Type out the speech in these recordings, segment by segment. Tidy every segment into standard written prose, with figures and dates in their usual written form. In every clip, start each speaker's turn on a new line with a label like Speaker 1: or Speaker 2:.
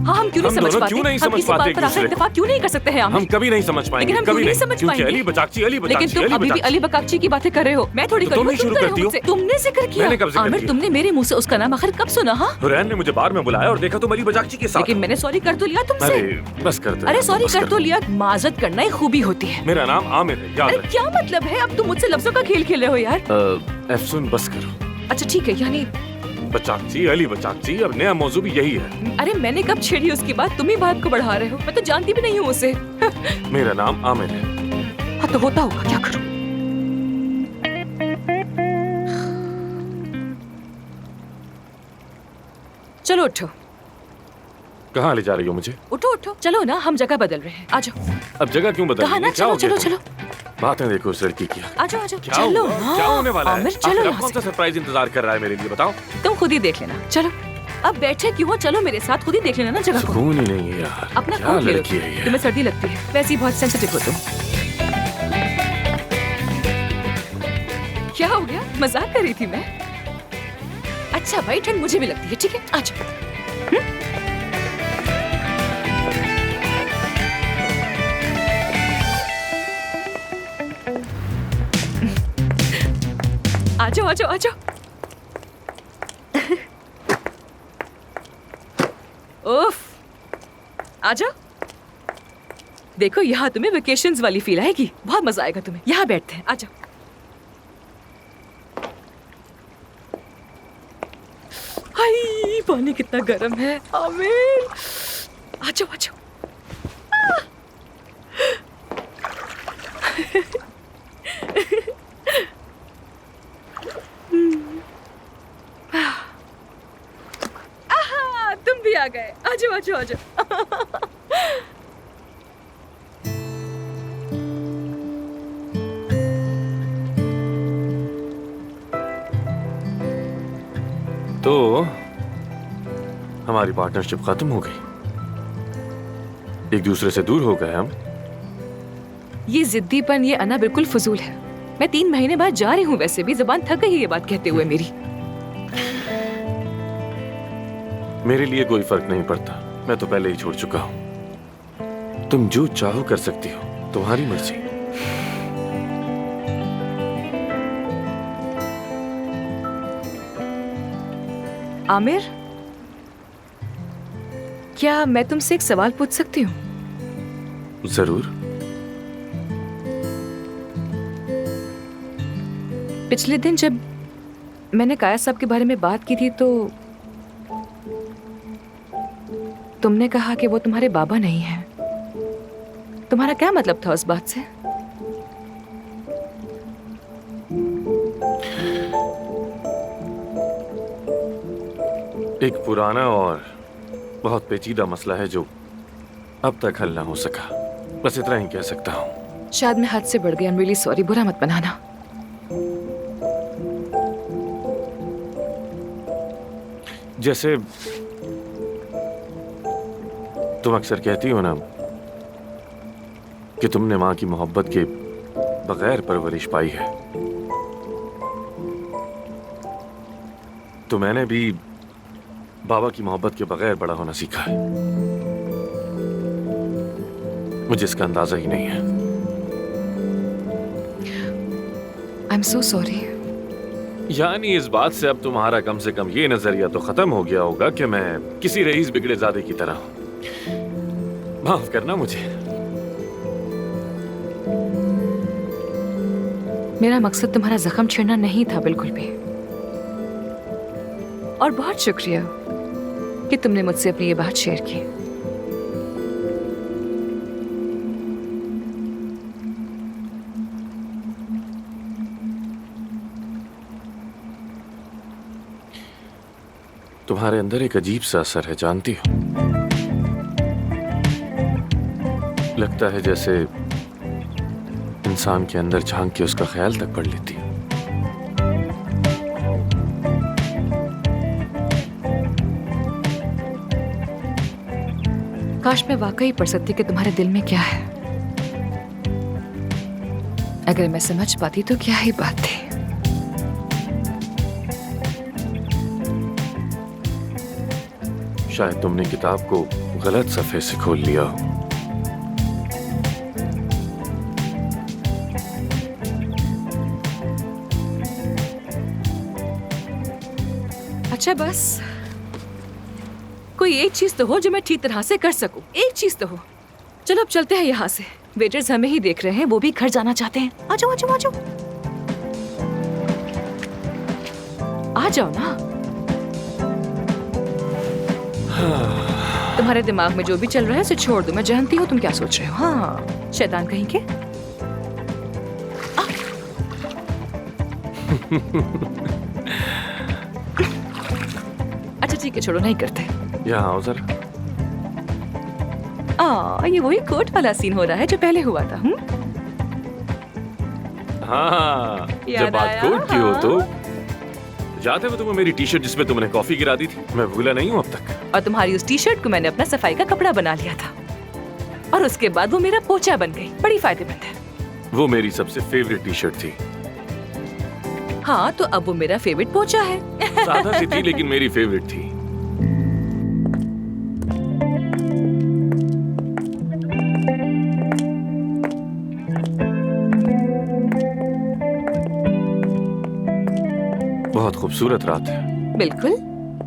Speaker 1: हाँ, हम क्यों नहीं समझ पाते?
Speaker 2: क्यों नहीं
Speaker 1: हम
Speaker 2: समझ
Speaker 1: किसी
Speaker 2: पाते
Speaker 1: बात
Speaker 2: एक
Speaker 1: पर आखिर
Speaker 2: दूसरे को?
Speaker 1: इत्तेफाक क्यों नहीं कर सकते हैं आमिर?
Speaker 2: हम कभी नहीं समझ पाएंगे,
Speaker 1: लेकिन हम
Speaker 2: कभी
Speaker 1: क्यों नहीं समझ
Speaker 2: क्योंकि
Speaker 1: पाएंगे?
Speaker 2: अली बचाकची, अली
Speaker 1: लेकिन
Speaker 2: बचाकची,
Speaker 1: तुम
Speaker 2: अली
Speaker 1: अभी भी
Speaker 2: बचाकची।
Speaker 1: अली बकाकची की बातें कर रहे हो। मैं थोड़ी
Speaker 2: तो
Speaker 1: कर रही
Speaker 2: तुम
Speaker 1: हूँ,
Speaker 2: ही
Speaker 1: तुम
Speaker 2: शुरू
Speaker 1: कर रहे
Speaker 2: करती
Speaker 1: हो
Speaker 2: हो।
Speaker 1: मुझसे। तुमने जिक्र किया।
Speaker 2: मैंने कब जिक्र
Speaker 1: आमिर,
Speaker 2: किया?
Speaker 1: तुमने मेरे मुंह से उसका नाम आखिर कब सुना? हाँ,
Speaker 2: हुरैन ने मुझे बार में बुलाया और देखा तुम अली बचाकची के साथ
Speaker 1: लेकिन
Speaker 2: हो।
Speaker 1: मैंने सॉरी कर तो लिया तुमसे।
Speaker 2: अरे बस कर दो
Speaker 1: अरे
Speaker 2: यार,
Speaker 1: सॉरी
Speaker 2: बस
Speaker 1: कर तो लिया। माजरत करना ही खूबी होती है।
Speaker 2: मेरा नाम आमिर है, याद
Speaker 1: अरे
Speaker 2: रख।
Speaker 1: क्या मतलब है? अब तुम मुझसे लफ्जों का खेल खेल रहे हो यार।
Speaker 2: एफसुन बस करो।
Speaker 1: अच्छा ठीक है, यानी
Speaker 2: बचाकची, अली बचाकची, अब नया मौजू भी यही है।
Speaker 1: अरे मैंने कब छेड़ी उसकी बात? तुम ही बात को बढ़ा रहे हो। मैं तो जानती भी नहीं हूँ उसे।
Speaker 2: मेरा नाम आमिर है।
Speaker 1: हाँ तो होता होगा, क्या करूँ? चलो उठो।
Speaker 2: कहाँ ले जा रही हो मुझे?
Speaker 1: उठो उठो, चलो ना, हम जगह बदल रहे हैं। आ जाओ।
Speaker 2: अब जगह क्यों बदल
Speaker 1: कहा
Speaker 2: रही
Speaker 1: ना,
Speaker 2: है? क्या
Speaker 1: चलो
Speaker 2: हो गया
Speaker 1: चलो
Speaker 2: तुम्हें?
Speaker 1: चलो।
Speaker 2: बातें देखो उस लड़की की।
Speaker 1: आ जाओ आ जाओ,
Speaker 2: क्या
Speaker 1: चलो
Speaker 2: हुआ?
Speaker 1: ना।
Speaker 2: क्या होने वाला है?
Speaker 1: आमिर चलो
Speaker 2: आखिर अब
Speaker 1: यहाँ
Speaker 2: कौन सा
Speaker 1: से।
Speaker 2: सरप्राइज इंतजार कर रहा है मेरे लिए, बताओ।
Speaker 1: तुम खुद ही देख लेना। चलो, अब बैठे क्यों हो? चलो मेरे साथ, खुद ही देख लेना ना जगह को।
Speaker 2: सुकून ही नहीं है यार।
Speaker 1: अपना
Speaker 2: क्या
Speaker 1: कोट ले लो।
Speaker 2: लड़की है ये?
Speaker 1: तुम्हें सर्दी लगती है, वैसे ही बहुत सेंसिटिव हो तुम। क्या हो गया? मजाक कर रही थी मैं। अच्छा भाई, ठंड मुझे भी लगती है। ठीक है, आ जाओ। आ जाओ आ जाओ आ जाओ। उफ, आ जाओ। देखो, यहाँ तुम्हें वेकेशंस वाली फील आएगी। बहुत मजा आएगा तुम्हें। यहाँ बैठते हैं, आ जाओ। हाय, पानी कितना गर्म है। आमिर, आ जाओ आ जाओ। आहा, तुम भी आ गए। आ जाओ आ जाओ आ जाओ।
Speaker 2: तो हमारी पार्टनरशिप खत्म हो गई, एक दूसरे से दूर हो गए हम।
Speaker 1: ये जिद्दीपन, ये अना बिल्कुल फजूल है। मैं 3 महीने बाद जा रही हूँ, वैसे भी जबान थक गई है ये बात कहते हुए मेरी।
Speaker 2: मेरे लिए कोई फर्क नहीं पड़ता, मैं तो पहले ही छोड़ चुका हूं। तुम जो चाहो कर सकती हो, तुम्हारी मर्जी।
Speaker 1: आमिर, क्या मैं तुमसे एक सवाल पूछ सकती हूँ?
Speaker 2: जरूर।
Speaker 1: पिछले दिन जब मैंने काया साहब के बारे में बात की थी तो तुमने कहा कि वो तुम्हारे बाबा नहीं हैं। तुम्हारा क्या मतलब था उस बात से?
Speaker 2: एक पुराना और बहुत पेचीदा मसला है जो अब तक हल ना हो सका, बस इतना ही कह सकता हूँ।
Speaker 1: शायद मैं हद से बढ़ गई। आई एम रियली सॉरी, बुरा मत बनाना।
Speaker 2: जैसे तुम अक्सर कहती हो ना कि तुमने माँ की मोहब्बत के बगैर परवरिश पाई है, तो मैंने भी बाबा की मोहब्बत के बगैर बड़ा होना सीखा है। मुझे इसका अंदाजा ही नहीं है।
Speaker 1: I am so sorry.
Speaker 2: यानी इस बात से अब तुम्हारा कम से कम ये नजरिया तो खत्म हो गया होगा कि मैं किसी रईस बिगड़े ज़ादे की तरह हूं। माफ करना मुझे।
Speaker 1: मेरा मकसद तुम्हारा जख्म छेड़ना नहीं था बिल्कुल भी। और बहुत शुक्रिया कि तुमने मुझसे अपनी ये बात शेयर की।
Speaker 2: तुम्हारे अंदर एक अजीब सा असर है, जानती हो। लगता है जैसे इंसान के अंदर झांक के उसका ख्याल तक पढ़ लेती है।
Speaker 1: काश मैं वाकई पढ़ सकती कि तुम्हारे दिल में क्या है। अगर मैं समझ पाती तो क्या ही बात थी।
Speaker 2: शायद तुमने किताब को गलत सफ़े से खोल लिया हो।
Speaker 1: अच्छा बस कोई एक चीज तो हो जो मैं ठीक तरह से कर सकूं। एक चीज तो हो। चलो अब चलते हैं यहाँ से। वेटर्स हमें ही देख रहे हैं, वो भी घर जाना चाहते हैं। आ जाओ आ जाओ आ जाओ, आ जाओ ना। तुम्हारे दिमाग में जो भी चल रहा है उसे छोड़ दो। मैं जानती हूँ तुम क्या सोच रहे हो। हाँ, शैतान कहीं के। अच्छा ठीक है, छोड़ो, नहीं करते।
Speaker 2: यहाँ आओ जरा।
Speaker 1: ये वही कोट वाला सीन हो रहा है जो पहले हुआ था।
Speaker 2: हाँ,
Speaker 1: याद
Speaker 2: जब बात
Speaker 1: आया?
Speaker 2: कोट की हो
Speaker 1: हाँ।
Speaker 2: तो याद है वो तुम्हें मेरी टी शर्ट जिसमें तुमने कॉफी गिरा दी थी? मैं भूला नहीं हूँ अब तक।
Speaker 1: और तुम्हारी उस टी शर्ट को मैंने अपना सफाई का कपड़ा बना लिया था, और उसके बाद वो मेरा पोछा बन गई। बड़ी फायदेमंद है।
Speaker 2: वो मेरी सबसे फेवरेट टी शर्ट थी।
Speaker 1: हाँ, तो अब वो मेरा फेवरेट पोछा है।
Speaker 2: सादा सी थी लेकिन मेरी फेवरेट थी। बहुत खूबसूरत रात है।
Speaker 1: बिल्कुल,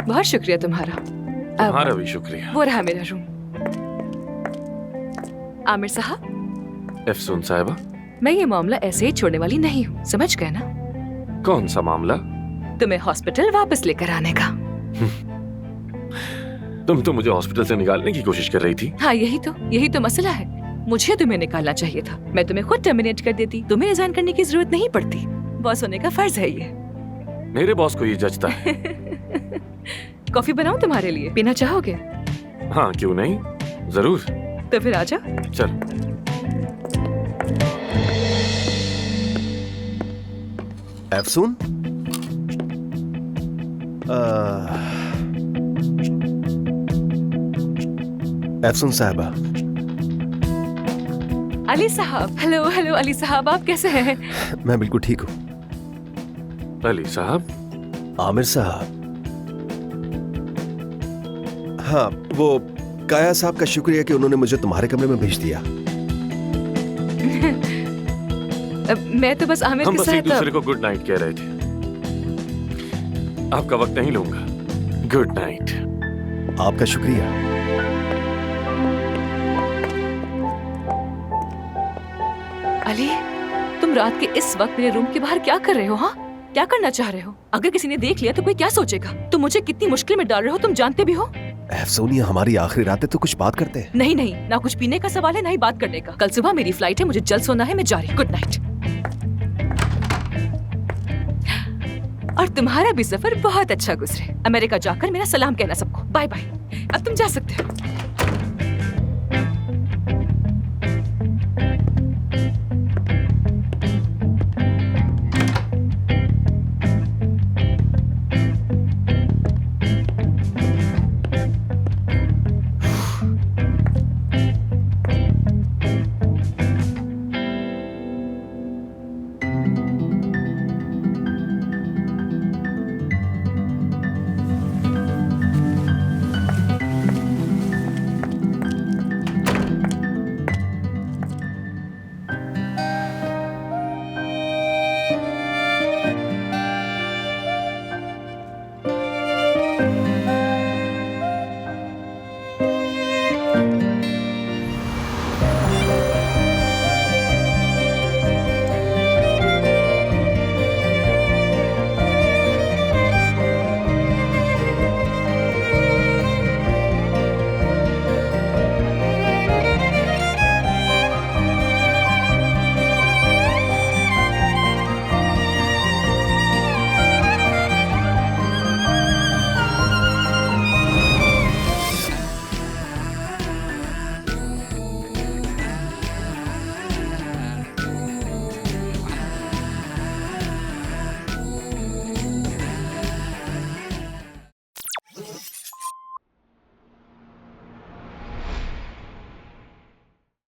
Speaker 1: बहुत शुक्रिया तुम्हारा।
Speaker 2: तुम्हारा भी शुक्रिया।
Speaker 1: वो रहा मेरा रूम। आमिर साहब,
Speaker 2: अफसून साहिबा,
Speaker 1: मैं ये मामला ऐसे ही छोड़ने वाली नहीं हूँ, समझ गए ना?
Speaker 2: कौन सा मामला?
Speaker 1: तुम्हें हॉस्पिटल वापस लेकर आने का।
Speaker 2: तुम तो मुझे हॉस्पिटल से निकालने की कोशिश कर रही थी।
Speaker 1: हाँ, यही तो मसला है। मुझे तुम्हें निकालना चाहिए था। मैं तुम्हें खुद टर्मिनेट कर देती। तुम्हें रिजाइन करने की जरूरत नहीं पड़ती। बॉस होने का फर्ज है ये।
Speaker 2: मेरे बॉस को ये जचता है।
Speaker 1: कॉफी बनाऊं तुम्हारे लिए? पीना चाहोगे?
Speaker 2: हाँ, क्यों नहीं, जरूर।
Speaker 1: तो फिर आजा।
Speaker 2: चल।
Speaker 3: अफसून, अफसून साहबा।
Speaker 1: अली साहब, हेलो हेलो अली साहब, आप कैसे हैं?
Speaker 3: मैं बिल्कुल ठीक हूँ।
Speaker 2: अली साहब।
Speaker 3: आमिर साहब, हाँ, वो काया साहब का शुक्रिया कि उन्होंने मुझे तुम्हारे कमरे में भेज दिया।
Speaker 1: मैं तो बस आमिर
Speaker 2: हम
Speaker 1: के
Speaker 2: बस एक
Speaker 1: साथ।
Speaker 2: दूसरे को गुड नाइट कह रहे थे। आपका वक्त नहीं लूंगा। Good night.
Speaker 3: आपका शुक्रिया।
Speaker 1: अली, तुम रात के इस वक्त मेरे रूम के बाहर क्या कर रहे हो? हाँ, क्या करना चाह रहे हो? अगर किसी ने देख लिया तो कोई क्या सोचेगा? तुम मुझे कितनी मुश्किल में डाल रहे हो, तुम जानते भी हो।
Speaker 3: अफसून, ये हमारी आखिरी रात है तो कुछ बात करते हैं।
Speaker 1: नहीं नहीं, ना कुछ पीने का सवाल है, ना ही बात करने का। कल सुबह मेरी फ्लाइट है, मुझे जल्द सोना है। मैं जा रही। Good night. और तुम्हारा भी सफर बहुत अच्छा गुजरे। अमेरिका जाकर मेरा सलाम कहना सबको। Bye bye. अब तुम जा सकते हो।